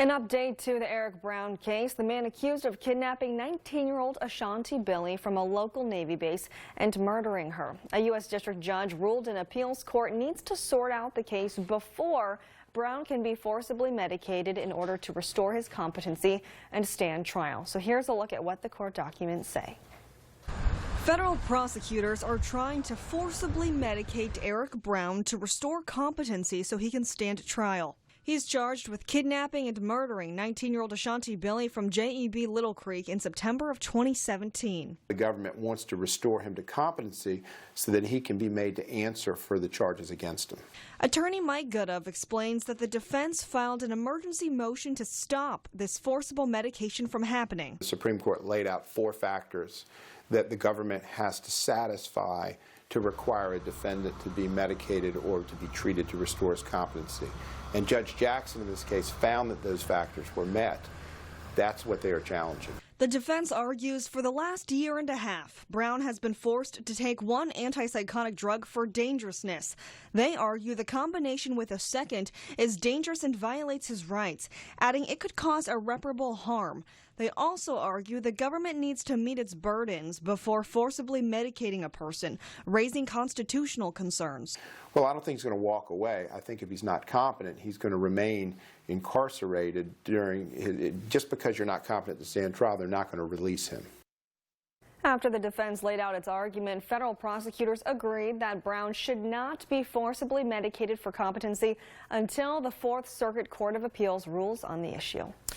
An update to the Eric Brown case. The man accused of kidnapping 19-year-old Ashanti Billy from a local Navy base and murdering her. A U.S. District Judge ruled an appeals court needs to sort out the case before Brown can be forcibly medicated in order to restore his competency and stand trial. So here's a look at what the court documents say. Federal prosecutors are trying to forcibly medicate Eric Brown to restore competency so he can stand trial. He's charged with kidnapping and murdering 19-year-old Ashanti Billy from JEB Little Creek in September of 2017. The government wants to restore him to competency so that he can be made to answer for the charges against him. Attorney Mike Goodove explains that the defense filed an emergency motion to stop this forcible medication from happening. The Supreme Court laid out 4 factors that the government has to satisfy to require a defendant to be medicated or to be treated to restore his competency. And Judge Jackson in this case found that those factors were met. That's what they are challenging. The defense argues for the last year and a half, Brown has been forced to take one antipsychotic drug for dangerousness. They argue the combination with a second is dangerous and violates his rights, adding it could cause irreparable harm. They also argue the government needs to meet its burdens before forcibly medicating a person, raising constitutional concerns. Well, I don't think he's going to walk away. I think if he's not competent, he's going to remain incarcerated just because you're not competent to stand trial, they're not going to release him. After the defense laid out its argument, federal prosecutors agreed that Brown should not be forcibly medicated for competency until the Fourth Circuit Court of Appeals rules on the issue.